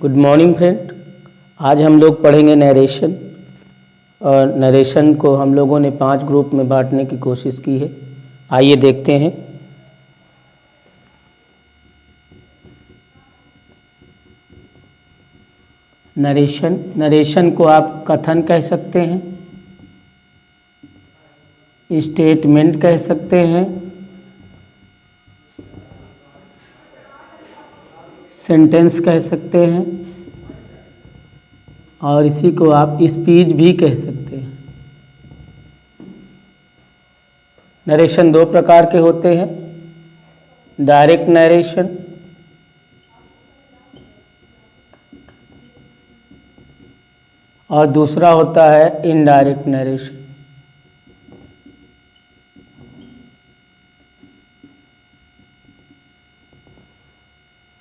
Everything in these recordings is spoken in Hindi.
Good morning friend. आज हम लोग पढ़ेंगे नरेशन। और नरेशन को हम लोगों ने 5 ग्रुप में बांटने की कोशिश की है। आइए देखते हैं। नरेशन को आप कथन कह सकते हैं, स्टेटमेंट कह सकते हैं, सेंटेंस कह सकते हैं और इसी को आप स्पीच भी कह सकते हैं। नरेशन 2 प्रकार के होते हैं, डायरेक्ट नरेशन और दूसरा होता है इनडायरेक्ट नरेशन।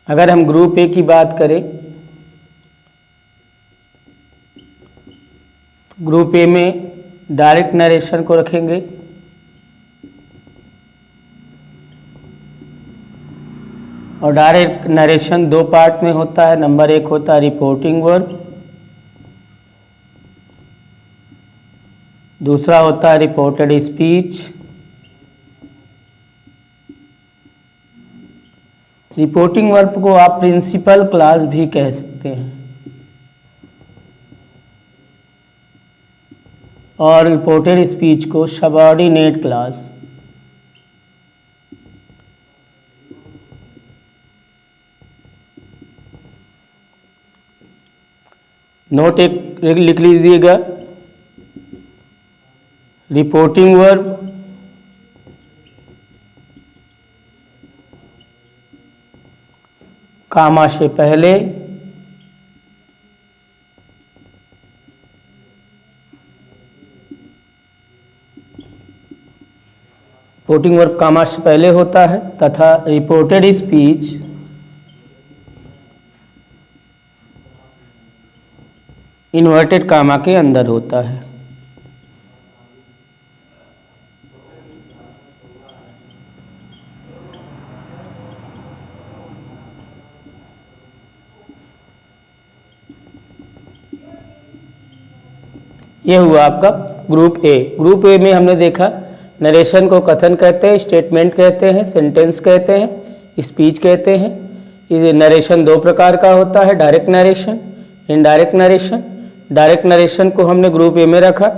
अगर हम ग्रुप ए की बात करें तो ग्रुप ए में डायरेक्ट नरेशन को रखेंगे और डायरेक्ट नरेशन 2 पार्ट में होता है। नंबर 1 होता है रिपोर्टिंग वर्ब, दूसरा होता है रिपोर्टेड स्पीच। रिपोर्टिंग वर्ब को आप प्रिंसिपल क्लास भी कह सकते हैं और रिपोर्टेड स्पीच को सबऑर्डिनेट क्लास। नोट एक लिख लीजिएगा, रिपोर्टिंग वर्ब कामा से पहले रिपोर्टिंग वर्ब कामा से पहले होता है तथा रिपोर्टेड स्पीच इन्वर्टेड कामा के अंदर होता है। यह हुआ आपका ग्रुप ए। ग्रुप ए में हमने देखा नरेशन को कथन कहते हैं, स्टेटमेंट कहते हैं, सेंटेंस कहते हैं, स्पीच कहते हैं। ये नरेशन 2 प्रकार का होता है, direct narration, indirect narration. Direct narration को हमने ग्रुप ए में रखा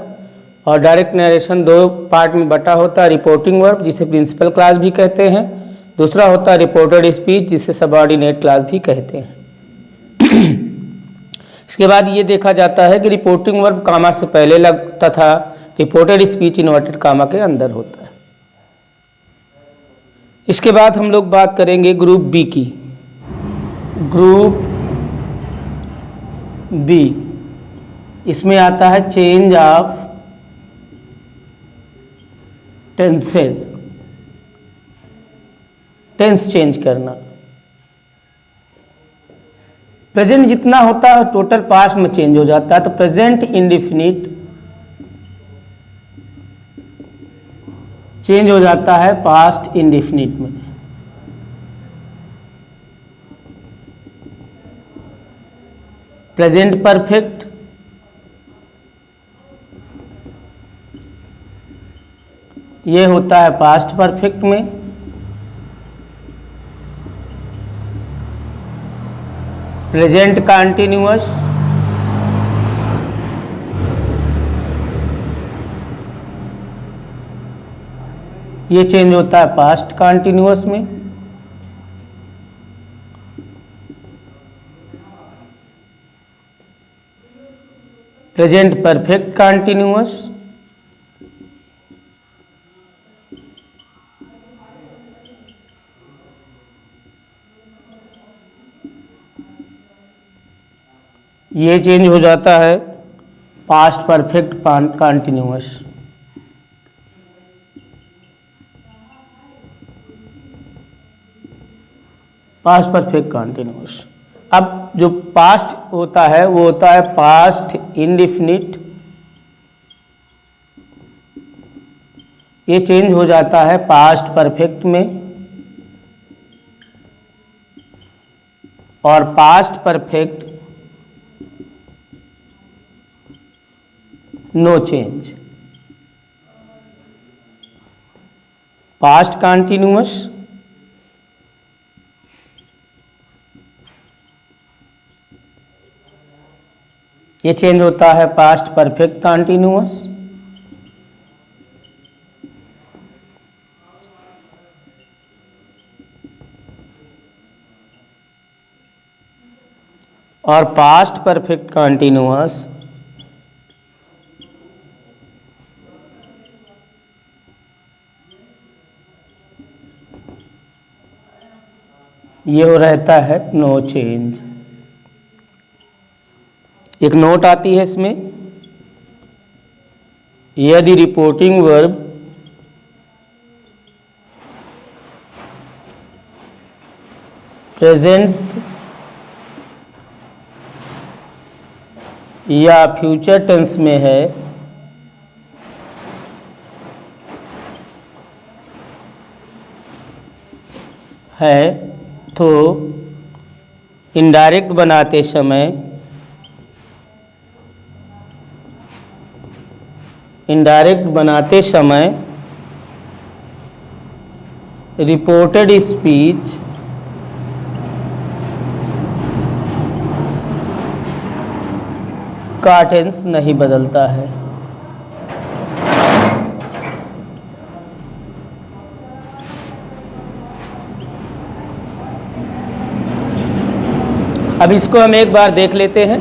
और डायरेक्ट नरेशन 2 पार्ट में बटा होता है, रिपोर्टिंग वर्ब जिसे प्रिंसिपल क्लास भी कहते हैं, दूसरा होता है रिपोर्टेड स्पीच जिसे सबऑर्डिनेट क्लास भी कहते हैं। इसके बाद ये देखा जाता है कि रिपोर्टिंग वर्ब कामा से पहले लग तथा रिपोर्टेड स्पीच इन्वर्टेड कामा के अंदर होता है। इसके बाद हम लोग बात करेंगे ग्रुप बी की। ग्रुप बी, इसमें आता है change of tenses, tense change करना। प्रेजेंट जितना होता है टोटल पास्ट में चेंज हो जाता है, तो प्रेजेंट इंडेफिनिट चेंज हो जाता है पास्ट इंडेफिनिट में। प्रेजेंट परफेक्ट ये होता है पास्ट परफेक्ट में। प्रेजेंट कंटीन्यूअस ये चेंज होता है पास्ट कंटीन्यूअस में। प्रेजेंट परफेक्ट कंटीन्यूअस ये चेंज हो जाता है past perfect continuous. Past perfect continuous. अब जो पास्ट होता है वो होता है पास्ट इंडेफिनिट, ये चेंज हो जाता है पास्ट परफेक्ट में। और past perfect no change. Past continuous ये चेंज होता है पास्ट परफेक्ट कंटिन्यूअस। और पास्ट परफेक्ट कंटिन्यूअस ये हो रहता है नो चेंज। एक नोट आती है इसमें, यदि रिपोर्टिंग वर्ब प्रेजेंट या फ्यूचर टेंस में है तो इनडायरेक्ट बनाते समय रिपोर्टेड स्पीच का टेंस नहीं बदलता है। अब इसको हम एक बार देख लेते हैं।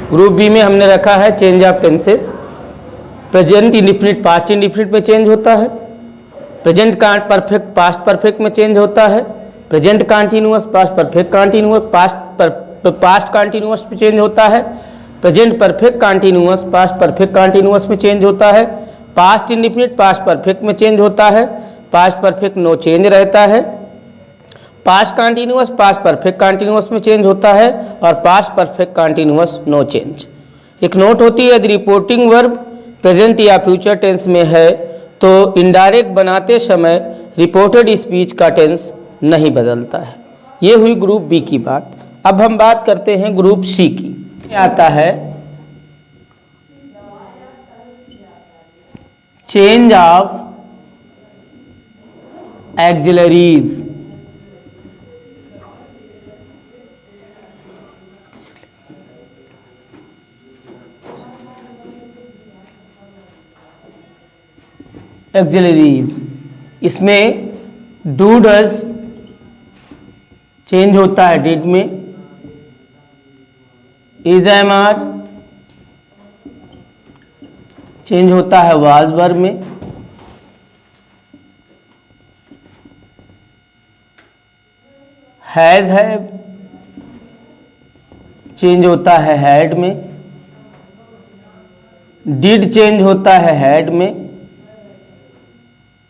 ग्रुप बी में हमने रखा है change of tenses. Present indefinite past indefinite में चेंज होता है, प्रेजेंट परफेक्ट पास्ट परफेक्ट में चेंज होता है, present continuous past perfect continuous past continuous में चेंज होता है, present perfect continuous past perfect continuous में चेंज होता है, पास्ट इंडिफिनिट पास्ट परफेक्ट में चेंज होता है, पास्ट परफेक्ट नो चेंज रहता है, past continuous past perfect continuous में चेंज होता है और past perfect continuous no change. एक नोट होती है, यदि रिपोर्टिंग वर्ब प्रेजेंट या फ्यूचर टेंस में है तो इनडायरेक्ट बनाते समय रिपोर्टेड स्पीच का टेंस नहीं बदलता है। ये हुई ग्रुप बी की बात। अब हम बात करते हैं ग्रुप सी की। आता है चेंज ऑफ एक्सिलरीज। एक्सिलरीज इसमें डू डज चेंज होता है डिड में, इज एम आर चेंज होता है वाज वर्ब में, हैज हैव चेंज होता है हैड में, डिड चेंज होता है हैड में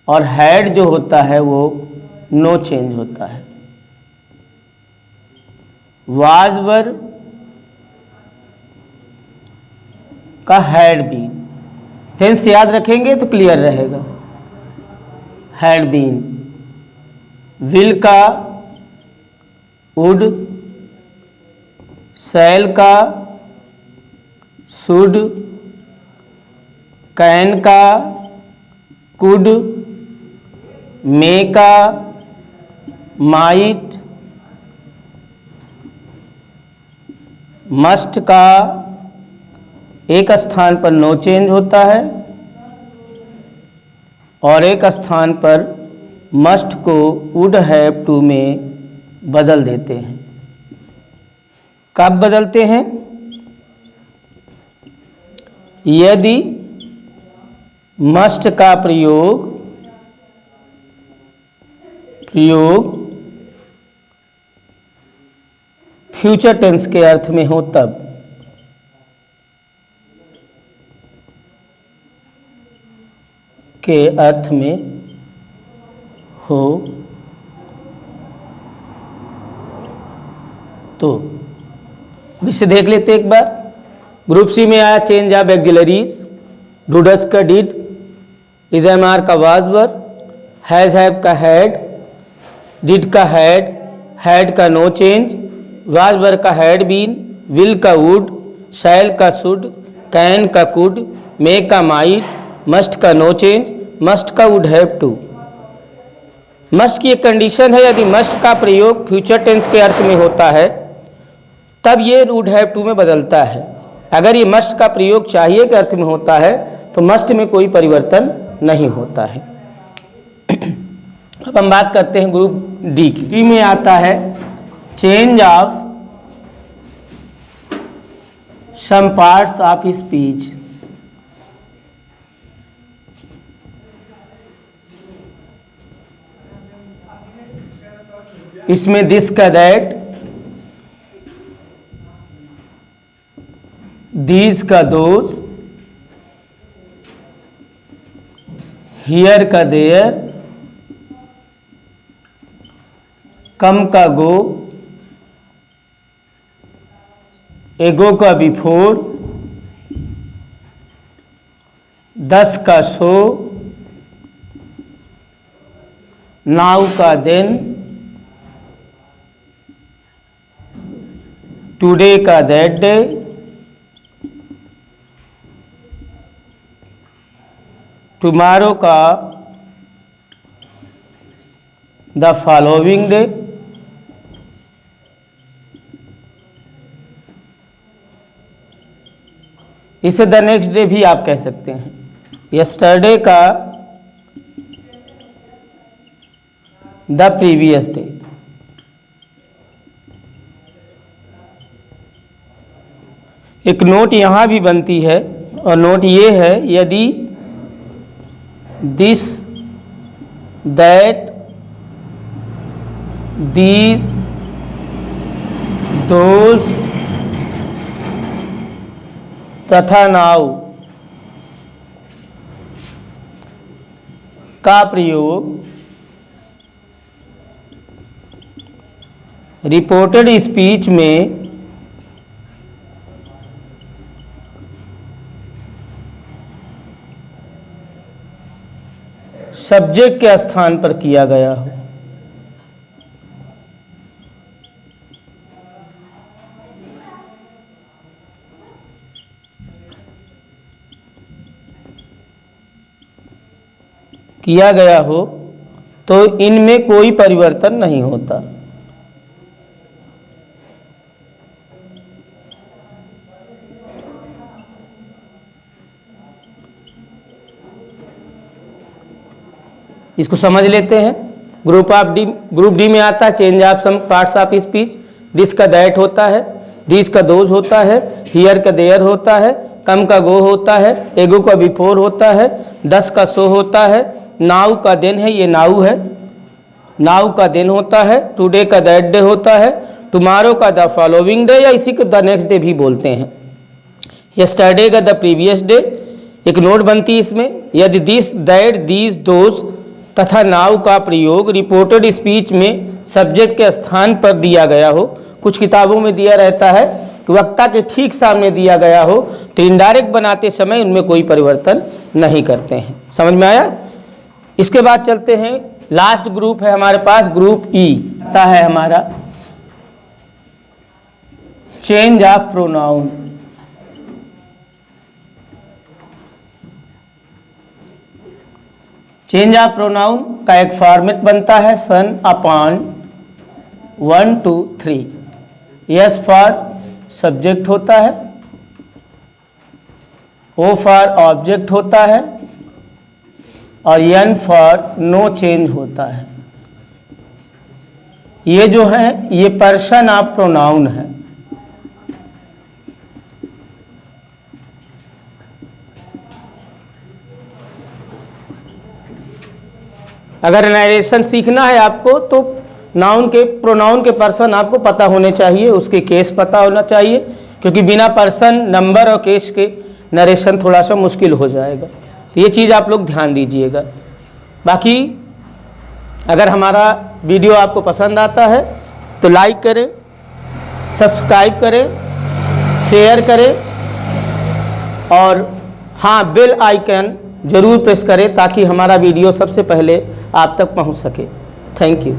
और हैड जो होता है वो नो चेंज होता है। वाज वर्ब का हैड बीन टेंस याद रखेंगे तो क्लियर रहेगा। हैड बीन, विल का वुड, शैल का शुड, कैन का कुड, मे का माइट, मस्ट का एक स्थान पर नो चेंज होता है और एक स्थान पर मस्ट को वुड हैव टू में बदल देते हैं। कब बदलते हैं? यदि मस्ट का प्रयोग फ्यूचर टेंस के अर्थ में हो तब। के अर्थ में हो तो विषय देख लेते एक बार। ग्रुप सी में आया change of auxiliaries, do does का डिड, इज एम आर का वाज वर्ब, हैज हैव का हैड, डिड का हैड का नो चेंज, वाज वर का हैड बीन, विल का वुड, शैल का शुड, कैन का कुड, मे का माइट, मस्ट का नो चेंज, मस्ट का वुड हैव टू। मस्ट की एक कंडीशन है, यदि मस्ट का प्रयोग फ्यूचर टेंस के अर्थ में होता है तब ये वुड हैव टू में बदलता है। अगर ये मस्ट का प्रयोग चाहिए के अर्थ में होता है तो मस्ट में कोई परिवर्तन नहीं होता है। अब हम बात करते हैं ग्रुप डी की। डी में आता है change of some parts of speech. इसमें दिस का दैट, दीज का दोज, हियर का देयर, कम का गो, एगो का बिफोर, 10 का सो, नाउ का देन, टुडे का दैट डे, टुमारो का द फॉलोइंग डे, इसे द नेक्स्ट डे भी आप कह सकते हैं। यस्टरडे का द प्रीवियस डे। एक नोट यहां भी बनती है और नोट ये है, यदि दिस, दैट, दीज, दोज तथा नाउ का प्रयोग रिपोर्टेड स्पीच में सब्जेक्ट के स्थान पर किया गया हो। किया गया हो तो इनमें कोई परिवर्तन नहीं होता। इसको समझ लेते हैं। ग्रुप डी में आता है change of some parts of speech. This का दैट होता है, दिस का दोज होता है, हियर का देयर होता है, कम का गो होता है, एगो का बिफोर होता है, 10 का सो होता है, नाउ का देन है, ये नाउ है, नाउ का देन होता है, टुडे का दैट डे होता है, टुमारो का द फॉलोइंग डे या इसी को द नेक्स्ट डे भी बोलते हैं। यस्टरडे का द प्रीवियस डे। एक नोट बनती है इसमें, यदि दिस, दैट, दीज, दोज तथा नाउ का प्रयोग रिपोर्टेड स्पीच में सब्जेक्ट के स्थान पर दिया गया हो। कुछ किताबों में दिया रहता है कि वक्ता के ठीक सामने दिया गया हो, तो इनडायरेक्ट बनाते समय उनमें कोई परिवर्तन नहीं करते हैं। समझ में आया? इसके बाद चलते हैं, लास्ट ग्रुप है हमारे पास ग्रुप ई। आता है हमारा change of pronoun. Change of pronoun का एक फॉर्मेट बनता है सन अपॉन 1 2 3। यस फॉर सब्जेक्ट होता है, ओ फॉर ऑब्जेक्ट होता है और एन फॉर नो चेंज होता है। ये जो है ये पर्सन ऑफ प्रोनाउन है। अगर नरेशन सीखना है आपको तो नाउन के प्रोनाउन के पर्सन आपको पता होने चाहिए, उसके केस पता होना चाहिए, क्योंकि बिना पर्सन, नंबर और केस के नरेशन थोड़ा सा मुश्किल हो जाएगा। तो ये चीज़ आप लोग ध्यान दीजिएगा। बाकी अगर हमारा वीडियो आपको पसंद आता है तो लाइक करें, सब्सक्राइब करें, शेयर करें और हाँ, बेल आइकन जरूर प्रेस करें ताकि हमारा वीडियो सबसे पहले आप तक पहुंच सके। Thank you.